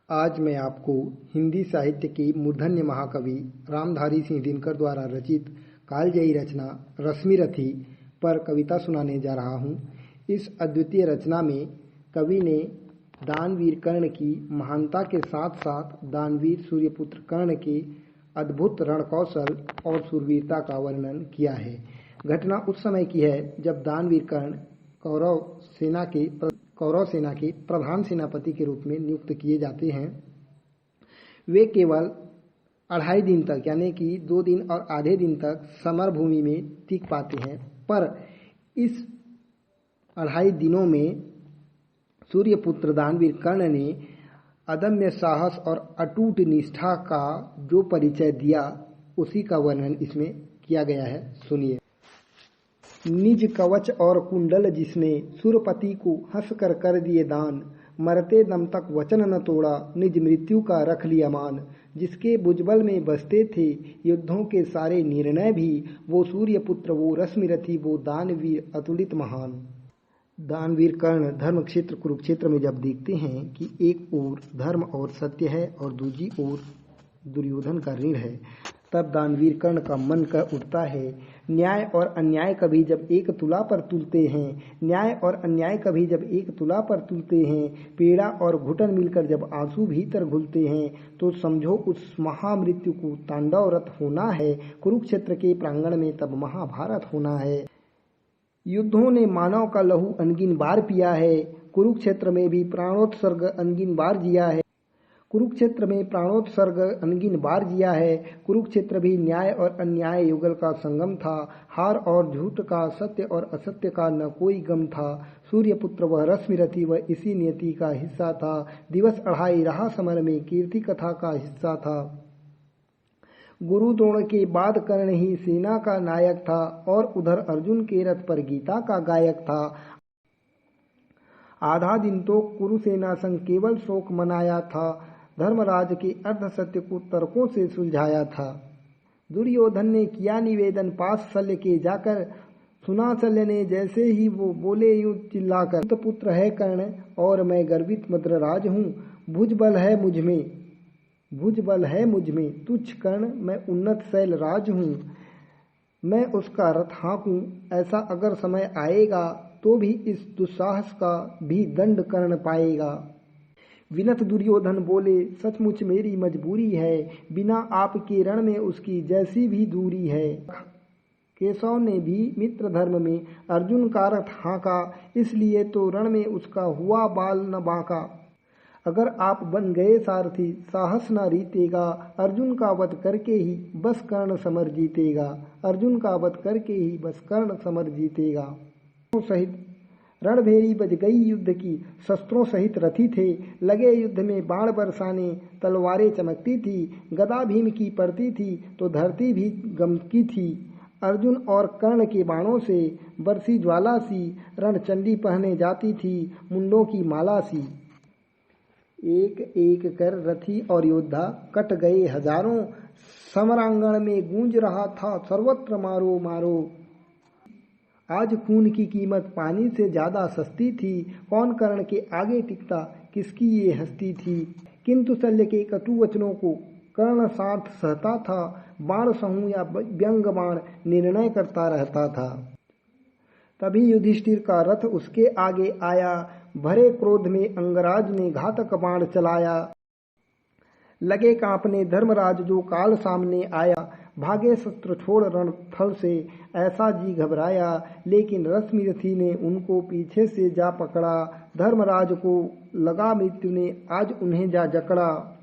आज मैं आपको हिंदी साहित्य के मूर्धन्य महाकवि रामधारी सिंह दिनकर द्वारा रचित कालजयी रचना रश्मिरथी पर कविता सुनाने जा रहा हूँ। इस अद्वितीय रचना में कवि ने दानवीर कर्ण की महानता के साथ साथ दानवीर सूर्यपुत्र कर्ण के अद्भुत रणकौशल और शूरवीरता का वर्णन किया है। घटना उस समय की है जब दानवीर कर्ण कौरव सेना के प्रधान सेनापति के रूप में नियुक्त किए जाते हैं। वे केवल 2.5 दिन तक यानी कि 2 दिन और आधे दिन तक समर भूमि में टिक पाते हैं, पर इस 2.5 दिनों में सूर्यपुत्र दानवीर कर्ण ने अदम्य साहस और अटूट निष्ठा का जो परिचय दिया, उसी का वर्णन इसमें किया गया है। सुनिए। निज कवच और कुंडल जिसने सुरपति को हंसकर कर दिए दान, मरते दम तक वचन न तोड़ा निज मृत्यु का रख लिया मान। जिसके भुजबल में बसते थे युद्धों के सारे निर्णय भी, वो सूर्यपुत्र वो रश्मिरथी वो दानवीर अतुलित महान। दानवीर कर्ण धर्म क्षेत्र कुरुक्षेत्र में जब देखते हैं कि एक ओर धर्म और सत्य है और दूसरी ओर दुर्योधन का ऋण है, तब दानवीर कर्ण का मन कर उठता है। न्याय और अन्याय कभी जब एक तुला पर तुलते हैं, न्याय और अन्याय कभी जब एक तुला पर तुलते हैं, पीड़ा और घुटन मिलकर जब आंसू भीतर घुलते हैं, तो समझो उस महामृत्यु को तांडवरत होना है। कुरुक्षेत्र के प्रांगण में तब महाभारत होना है। युद्धों ने मानव का लहू अनगिन बार पिया है, कुरुक्षेत्र में भी प्राणोत्सर्ग अनगिन बार जिया है। कुरुक्षेत्र में प्राणोत्सर्ग अनगिन बार जिया है। कुरुक्षेत्र भी न्याय और अन्याय युगल का संगम था। हार और झूठ का, सत्य और असत्य का न कोई गम था। सूर्यपुत्र वह रश्मिरथी वह इसी नियति का हिस्सा था। दिवस 2.5 रहा समर में कीर्ति कथा का हिस्सा था। गुरु द्रोण के बाद कर्ण ही सेना का नायक था, और उधर अर्जुन के रथ पर गीता का गायक था। आधा दिन तो कुरुसेना संग केवल शोक मनाया था, धर्मराज के अर्ध सत्य को तर्कों से सुलझाया था। दुर्योधन ने किया निवेदन पास शल्य के जाकर, सुना शल्य ने जैसे ही वो बोले यूं चिल्लाकर, पुत्र है कर्ण और मैं गर्वित मद्रराज हूँ। भुजबल है मुझ में तुच्छ कर्ण मैं उन्नत शैल राज हूँ। मैं उसका रथ हाँकूं, ऐसा अगर समय आएगा तो भी इस दुस्साहस का भी दंड कर्ण पाएगा। विनत दुर्योधन बोले सचमुच मेरी मजबूरी है, बिना आपके रण में उसकी जैसी भी दूरी है। केशव ने भी मित्र धर्म में अर्जुन का रथ हाँका, इसलिए तो रण में उसका हुआ बाल न बांका। अगर आप बन गए सारथी साहस न रीतेगा, अर्जुन का वध करके ही बस कर्ण समर जीतेगा। अर्जुन का वध करके ही बस कर्ण समर जीतेगा। सहित रणभेरी बज गई युद्ध की, शस्त्रों सहित रथी थे लगे युद्ध में बाण बरसाने, तलवारें चमकती थी, गदा भीम की पड़ती थी तो धरती भी गमकी थी। अर्जुन और कर्ण के बाणों से बरसी ज्वाला सी, रणचंडी पहने जाती थी मुंडों की माला सी। एक एक कर रथी और योद्धा कट गए हजारों, समरांगण में गूंज रहा था सर्वत्र मारो मारो। आज खून की कीमत पानी से ज्यादा सस्ती थी, कौन कर्ण के आगे टिकता किसकी ये हस्ती थी। किंतु शल्य के कटु वचनों को कर्ण साथ सहता था, बाण सहूं या व्यंग बाण निर्णय करता रहता था। तभी युधिष्ठिर का रथ उसके आगे आया, भरे क्रोध में अंगराज ने घातक बाण चलाया। लगे कांपने धर्मराज जो काल सामने आया, भागे शस्त्र छोड़ रणथल से ऐसा जी घबराया। लेकिन रश्मिरथी ने उनको पीछे से जा पकड़ा, धर्मराज को लगा मृत्यु ने आज उन्हें जा जकड़ा।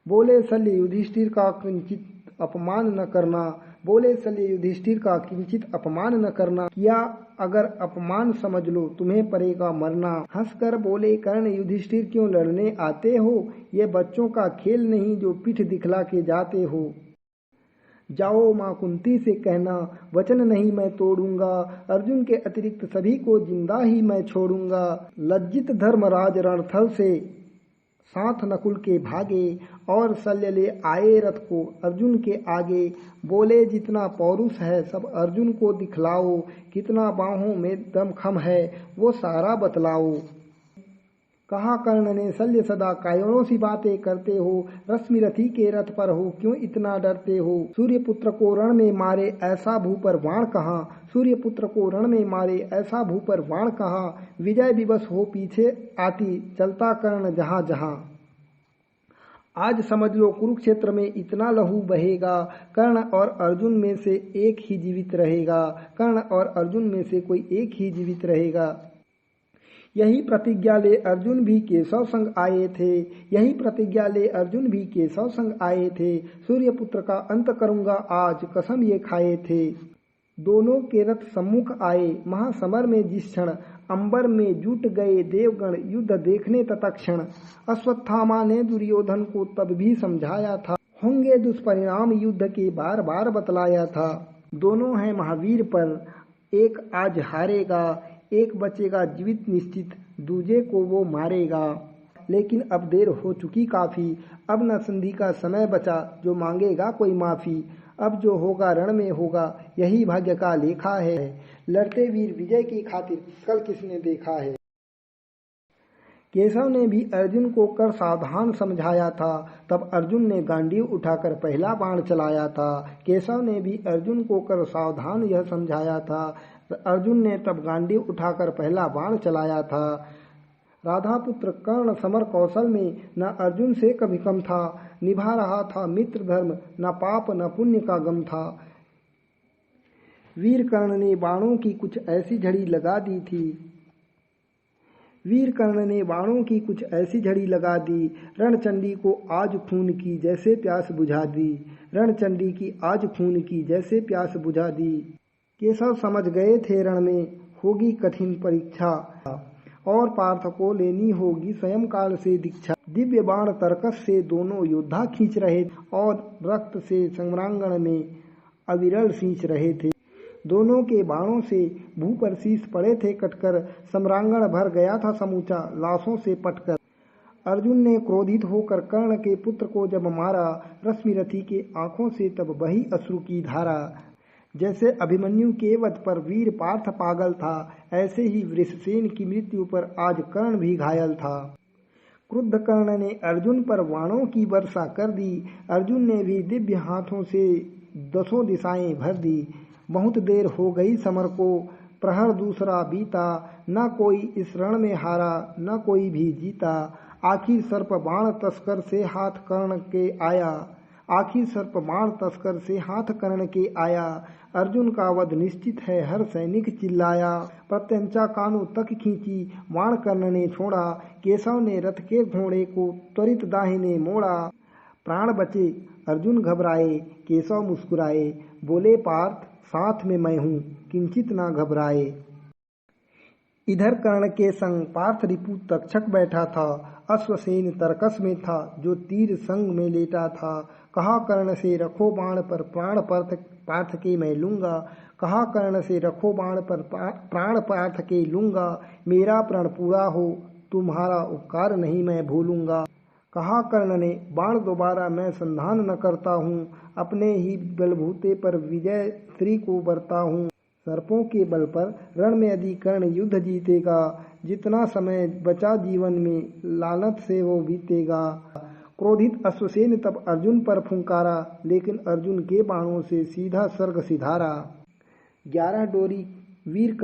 बोले शल्य युधिष्ठिर का किंचित अपमान न करना, बोले शल्य युधिष्ठिर का किंचित अपमान न करना, किया अगर अपमान समझ लो तुम्हें पड़ेगा मरना। हंसकर बोले कर्ण युधिष्ठिर क्यों लड़ने आते हो, ये बच्चों का खेल नहीं जो पीठ दिखला के जाते हो। जाओ माँ कुंती से कहना वचन नहीं मैं तोड़ूंगा, अर्जुन के अतिरिक्त सभी को जिंदा ही मैं छोड़ूंगा। लज्जित धर्मराज रणथल से साथ नकुल के भागे, और शल्य ले आए रथ को अर्जुन के आगे। बोले जितना पौरुष है सब अर्जुन को दिखलाओ, कितना बाहों में दमखम है वो सारा बतलाओ। कहा कर्ण ने शल्य सदा कायरों सी बातें करते हो, रश्मि रथी के रथ पर हो क्यों इतना डरते हो। सूर्यपुत्र को रण में मारे ऐसा भू पर बाण कहाँ, सूर्यपुत्र को रण में मारे ऐसा भू पर बाण कहाँ। विजय विवश हो पीछे आती चलता कर्ण जहाँ जहाँ। आज समझ लो कुरुक्षेत्र में इतना लहू बहेगा, कर्ण और अर्जुन में से एक ही जीवित रहेगा, कर्ण और अर्जुन में से कोई एक ही जीवित रहेगा। यही प्रतिज्ञा ले अर्जुन भी केशव संग आए थे, यही प्रतिज्ञा ले अर्जुन भी केशव संग आए थे। सूर्यपुत्र का अंत करूंगा आज कसम ये खाए थे। दोनों के रथ सम्मुख आए महासमर में जिस क्षण, अंबर में जुट गए देवगण युद्ध देखने तत्क्षण। अश्वत्थामा ने दुर्योधन को तब भी समझाया था, होंगे दुष्परिणाम युद्ध के बार बार बतलाया था। दोनों हैं महावीर पर एक आज हारेगा, एक बचेगा जीवित निश्चित दूजे को वो मारेगा। लेकिन अब देर हो चुकी काफी, अब न संधि का समय बचा जो मांगेगा कोई माफी। अब जो होगा रण में होगा यही भाग्य का लेखा है, लड़ते वीर विजय की खातिर कल किसने देखा है। केशव ने भी अर्जुन को कर सावधान समझाया था, तब अर्जुन ने गांडीव उठाकर पहला बाण चलाया था। केशव ने भी अर्जुन को कर सावधान यह समझाया था, अर्जुन ने तब गांडीव उठाकर पहला बाण चलाया था। राधा पुत्र कर्ण समर कौशल में न अर्जुन से कभी कम था, निभा रहा था मित्र धर्म न पाप न पुण्य का गम था। वीर कर्ण ने बाणों की कुछ ऐसी झड़ी लगा दी थी, वीर कर्ण ने बाणों की कुछ ऐसी झड़ी लगा दी, रणचंडी को आज खून की जैसे प्यास बुझा दी, रणचंडी की आज खून की जैसे प्यास बुझा दी। केशव समझ गए थे रण में होगी कठिन परीक्षा, और पार्थ को लेनी होगी स्वयं काल से दीक्षा। दिव्य बाण तर्कस से दोनों योद्धा खींच रहे और रक्त से संग्रांगण में अविरल सींच रहे थे। दोनों के बाणों से भू पर शीश पड़े थे कटकर, सम्रांगण भर गया था समूचा लाशों से पटकर। अर्जुन ने क्रोधित होकर कर्ण के पुत्र को जब मारा, रश्मिरथी के आंखों से तब बही अश्रु की धारा। जैसे अभिमन्यु के वध पर वीर पार्थ पागल था, ऐसे ही वृषसेन की मृत्यु पर आज कर्ण भी घायल था। क्रुद्ध कर्ण ने अर्जुन पर बाणों की वर्षा कर दी, अर्जुन ने भी दिव्य हाथों से दसों दिशाएं भर दी। बहुत देर हो गई समर को, प्रहर दूसरा बीता, न कोई इस रण में हारा न कोई भी जीता। आखिर सर्प बाण तस्कर से हाथ कर्ण के आया, आखिर सर्प बाण तस्कर से हाथ कर्ण के आया। अर्जुन का वध निश्चित है हर सैनिक चिल्लाया, प्रत्यंचा कानों तक खींची बाण कर्ण ने छोड़ा। केशव ने रथ के घोड़े को त्वरित दाहिने मोड़ा, प्राण बचे अर्जुन घबराए केशव मुस्कुराए, बोले पार्थ साथ में मैं हूँ किंचित ना घबराए। इधर कर्ण के संग पार्थ रिपु तक्षक बैठा था, अश्वसेन तर्कस में था जो तीर संग में लेटा था। कहा कर्ण से रखो बाण पर प्राण पार्थ के मैं लूंगा, कहा कर्ण से रखो बाण पर प्राण पार्थ के लूंगा। मेरा प्रण पूरा हो तुम्हारा उपकार नहीं मैं भूलूंगा। कहा कर्ण ने बाण दोबारा मैं संधान न करता हूँ, अपने ही बलबूते पर विजय श्री को बरता हूँ। सर्पों के बल पर रण में यदि कर्ण युद्ध जीतेगा, जितना समय बचा जीवन में लालत से वो बीतेगा। क्रोधित अश्वसेन तब अर्जुन पर फुंकारा, लेकिन अर्जुन के बाणों से सीधा स्वर्ग सिधारा। 11 डोरी वीर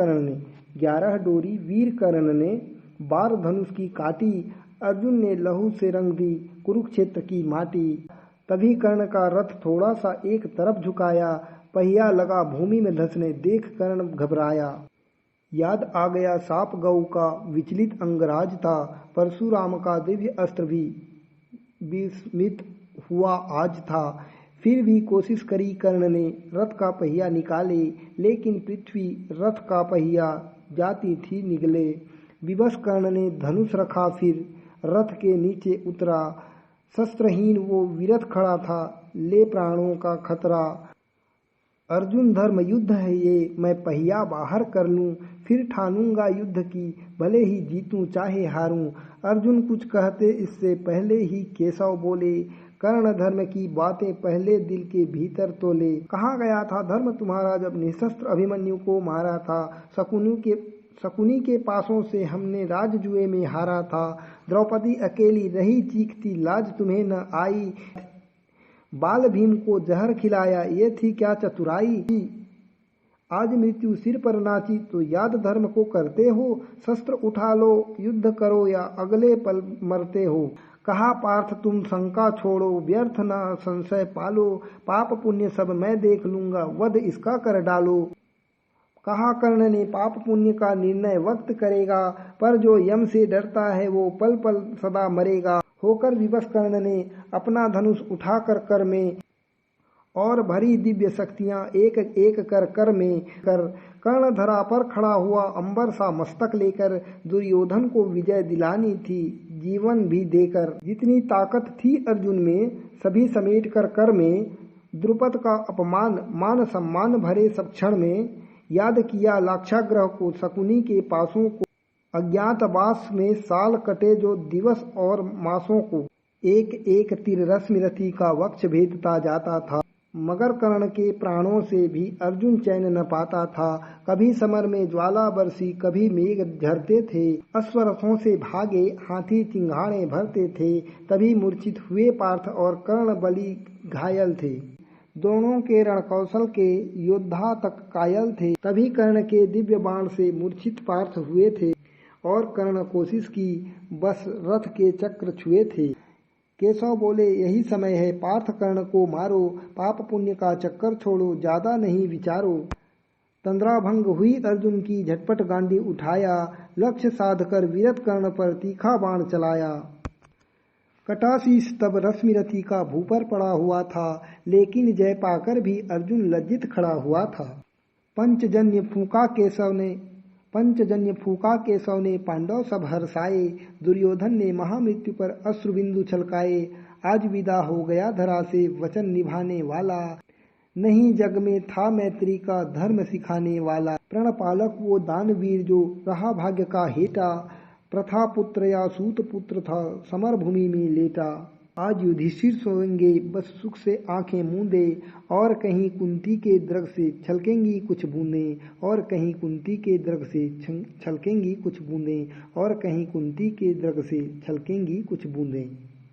कर्ण ने बार धनुष की काटी, अर्जुन ने लहू से रंग दी कुरुक्षेत्र की माटी। तभी कर्ण का रथ थोड़ा सा एक तरफ झुकाया, पहिया लगा भूमि में धंसने देख कर्ण घबराया। याद आ गया साप गौ का विचलित अंगराज था, परशुराम का दिव्य अस्त्र भी विस्मित हुआ आज था। फिर भी कोशिश करी कर्ण ने रथ का पहिया निकाले, लेकिन पृथ्वी रथ का पहिया जाती थी निगले। विवश कर्ण ने धनुष रखा फिर रथ के नीचे उतरा, शस्त्रहीन वो विरथ खड़ा था ले प्राणों का खतरा। अर्जुन धर्म युद्ध है ये मैं पहिया बाहर कर लूं, फिर ठानूंगा युद्ध की भले ही जीतूं चाहे हारूं। अर्जुन कुछ कहते इससे पहले ही केशव बोले, कर्ण धर्म की बातें पहले दिल के भीतर तोले। कहा गया था धर्म तुम्हारा जब निशस्त्र अभिमन्यु को मारा था, शकुनी के पासों से हमने राजजुए में हारा था। द्रौपदी अकेली रही चीखती, लाज तुम्हें न आई। बाल भीम को जहर खिलाया, ये थी क्या चतुराई। आज मृत्यु सिर पर नाची तो याद धर्म को करते हो। शस्त्र उठा लो, युद्ध करो या अगले पल मरते हो। कहा पार्थ तुम शंका छोड़ो, व्यर्थ न संशय पालो। पाप पुण्य सब मैं देख लूंगा, वध इसका कर डालो। कहा कर्ण ने पाप पुण्य का निर्णय वक्त करेगा, पर जो यम से डरता है वो पल पल सदा मरेगा। होकर विवश कर्ण ने अपना धनुष उठाकर कर में और भरी दिव्य शक्तियां एक एक कर में कर कर्ण धरा पर खड़ा हुआ अंबर सा मस्तक लेकर दुर्योधन को विजय दिलानी थी, जीवन भी देकर। जितनी ताकत थी अर्जुन में सभी समेट कर में द्रुपद का अपमान मान सम्मान भरे सब क्षण में याद किया लाक्षागृह को, शकुनी के पासों को, अज्ञातवास में साल कटे जो दिवस और मासों को। एक एक तीर रश्मिरथी का वक्ष भेदता जाता था, मगर कर्ण के प्राणों से भी अर्जुन चैन न पाता था। कभी समर में ज्वाला बरसी, कभी मेघ झरते थे। अश्वरथों से भागे हाथी चिंगाड़े भरते थे। तभी मूर्छित हुए पार्थ और कर्ण बलि घायल थे। दोनों के रणकौशल के योद्धा तक कायल थे। तभी कर्ण के दिव्य बाण से मूर्छित पार्थ हुए थे और कर्ण कोशिश की, बस रथ के चक्र छुए थे। केशव बोले, यही समय है, पार्थ कर्ण को मारो। पाप पुण्य का चक्कर छोड़ो, ज्यादा नहीं विचारो। तंद्राभंग हुई अर्जुन की, झटपट गांडी उठाया। लक्ष्य साध कर विरत कर्ण पर तीखा बाण चलाया। कटाशीष तब रश्मिरथी का भूपर पड़ा हुआ था, लेकिन जय पाकर भी अर्जुन लज्जित खड़ा हुआ था। पंचजन्य फूका केशव ने पांडव सब हर्षाए। दुर्योधन ने महामृत्यु पर अश्रुबिंदु छलकाए। आज विदा हो गया धरा से वचन निभाने वाला, नहीं जग में था मैत्री का धर्म सिखाने वाला। प्रणपालक वो दानवीर जो रहा भाग्य का हेटा, प्रथा पुत्र या सूत पुत्र था समर भूमि में लेटा। आज युधिष्ठिर सोएंगे बस सुख से आंखें मूंदे, और कहीं कुंती के दृग से छलकेंगी कुछ बूंदें। और कहीं कुंती के दृग से छलकेंगी कुछ बूंदें। और कहीं कुंती के दृग से छलकेंगी कुछ बूंदें।